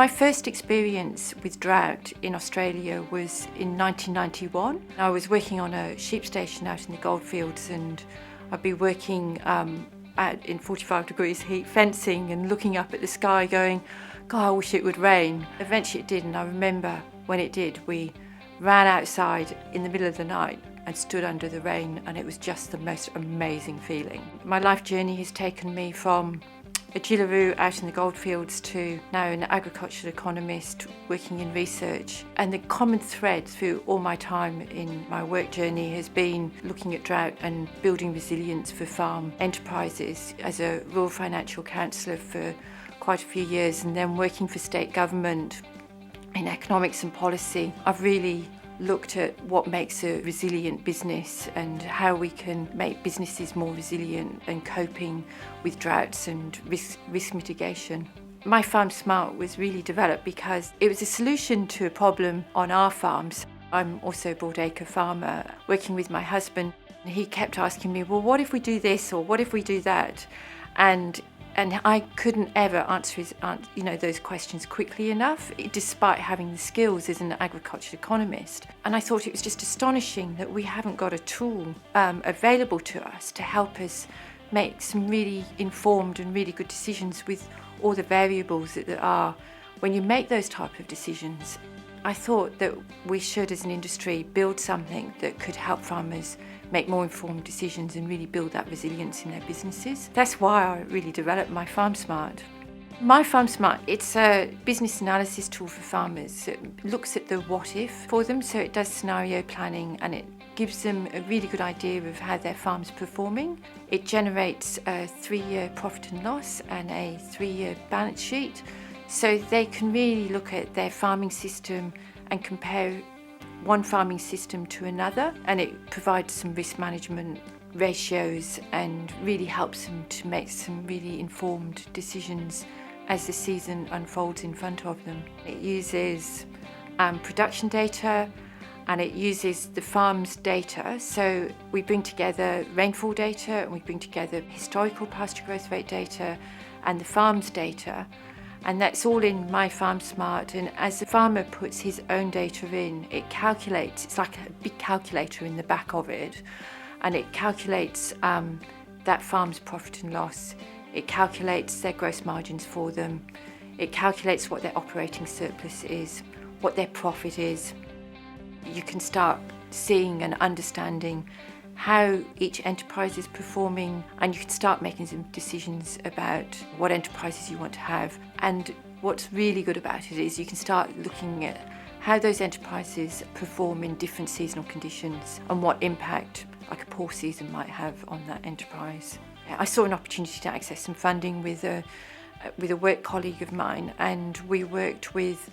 My first experience with drought in Australia was in 1991. I was working on a sheep station out in the goldfields, and I'd be working out in 45 degrees heat, fencing and looking up at the sky going, God, I wish it would rain. Eventually it did, and I remember when it did, we ran outside in the middle of the night and stood under the rain, and it was just the most amazing feeling. My life journey has taken me from a Jillaroo out in the goldfields to now an agricultural economist working in research. And the common thread through all my time in my work journey has been looking at drought and building resilience for farm enterprises. As a rural financial counsellor for quite a few years, and then working for state government in economics and policy, I've really looked at what makes a resilient business and how we can make businesses more resilient and coping with droughts and risk mitigation. myFarmsmart was really developed because it was a solution to a problem on our farms. I'm also a broadacre farmer working with my husband. He kept asking me, well, what if we do this or what if we do that? And I couldn't ever answer those questions quickly enough, despite having the skills as an agricultural economist. And I thought it was just astonishing that we haven't got a tool available to us to help us make some really informed and really good decisions with all the variables that there are when you make those type of decisions. I thought that we should, as an industry, build something that could help farmers make more informed decisions and really build that resilience in their businesses. That's why I really developed myFarmsmart. myFarmsmart, it's a business analysis tool for farmers. It looks at the what if for them, so it does scenario planning and it gives them a really good idea of how their farm's performing. It generates a 3-year profit and loss and a 3-year balance sheet, so they can really look at their farming system and compare one farming system to another, and it provides some risk management ratios and really helps them to make some really informed decisions as the season unfolds in front of them. It uses production data and it uses the farm's data, so we bring together rainfall data and we bring together historical pasture growth rate data and the farm's data. And that's all in myFarmsmart, and as the farmer puts his own data in, it calculates, it's like a big calculator in the back of it, and it calculates that farm's profit and loss, it calculates their gross margins for them, it calculates what their operating surplus is, what their profit is. You can start seeing and understanding how each enterprise is performing, and you can start making some decisions about what enterprises you want to have. And what's really good about it is you can start looking at how those enterprises perform in different seasonal conditions and what impact like a poor season might have on that enterprise. I saw an opportunity to access some funding with a work colleague of mine, and we worked with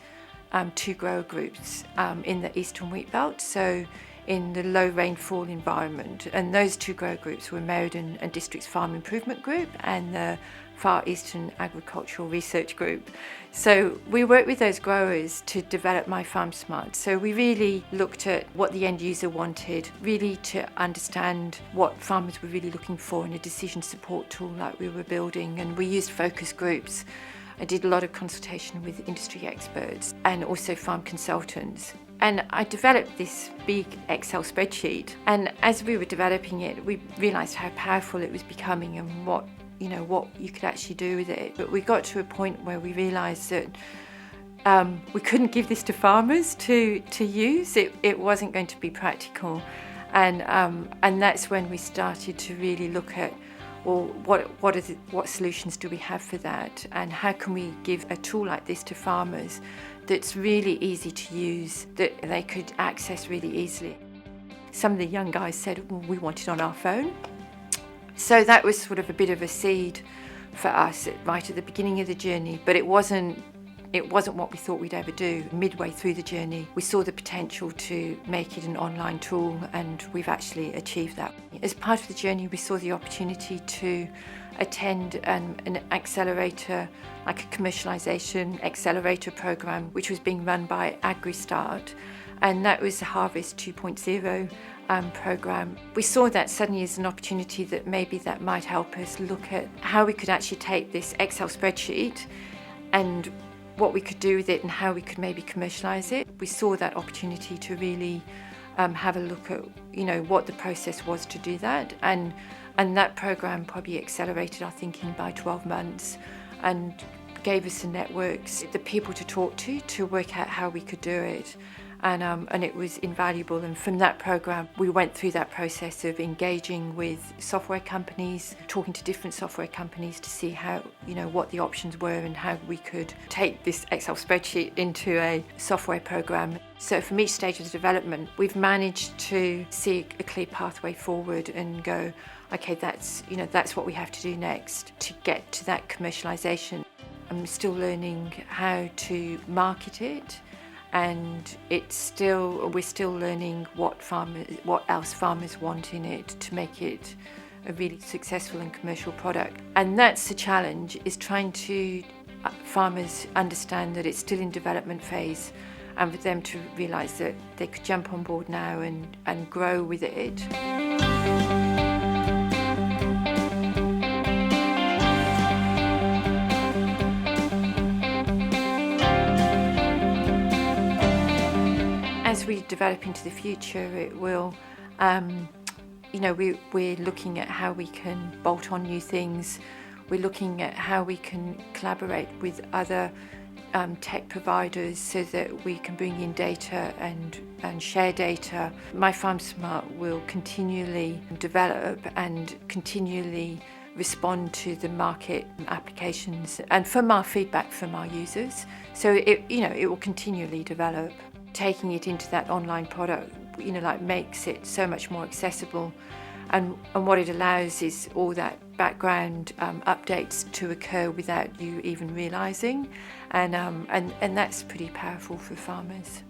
2 grower groups in the Eastern Wheat Belt, so in the low rainfall environment, and those 2 grower groups were Meriden and District's Farm Improvement Group and the Far Eastern Agricultural Research Group. So we worked with those growers to develop myFarmsmart. So we really looked at what the end user wanted, really to understand what farmers were really looking for in a decision support tool like we were building, and we used focus groups. I did a lot of consultation with industry experts and also farm consultants. And I developed this big Excel spreadsheet. And as we were developing it, we realised how powerful it was becoming and what you could actually do with it. But we got to a point where we realised that we couldn't give this to farmers to use. It wasn't going to be practical. And that's when we started to really look at, well, what solutions do we have for that, and how can we give a tool like this to farmers that's really easy to use, that they could access really easily. Some of the young guys said, well, we want it on our phone. So that was sort of a bit of a seed for us right at the beginning of the journey, but it wasn't what we thought we'd ever do. Midway through the journey, we saw the potential to make it an online tool, and we've actually achieved that. As part of the journey, we saw the opportunity to attend an accelerator, like a commercialisation accelerator program, which was being run by AgriStart, and that was the Harvest 2.0 program. We saw that suddenly as an opportunity that maybe that might help us look at how we could actually take this Excel spreadsheet and what we could do with it and how we could maybe commercialise it. We saw that opportunity to really have a look at, what the process was to do that, and that programme probably accelerated our thinking by 12 months and gave us the networks, the people to talk to work out how we could do it. And it was invaluable. And from that program, we went through that process of engaging with software companies, talking to different software companies to see how, what the options were and how we could take this Excel spreadsheet into a software program. So from each stage of the development, we've managed to see a clear pathway forward and go, okay, that's what we have to do next to get to that commercialisation. I'm still learning how to market it. And we're still learning what else farmers want in it to make it a really successful and commercial product. And that's the challenge, is trying to farmers understand that it's still in development phase, and for them to realise that they could jump on board now and grow with it. As we develop into the future, it will, we're looking at how we can bolt on new things. We're looking at how we can collaborate with other tech providers so that we can bring in data and share data. myFarmsmart will continually develop and continually respond to the market applications and from our feedback from our users. So it will continually develop. Taking it into that online product, makes it so much more accessible, and what it allows is all that background updates to occur without you even realising, and that's pretty powerful for farmers.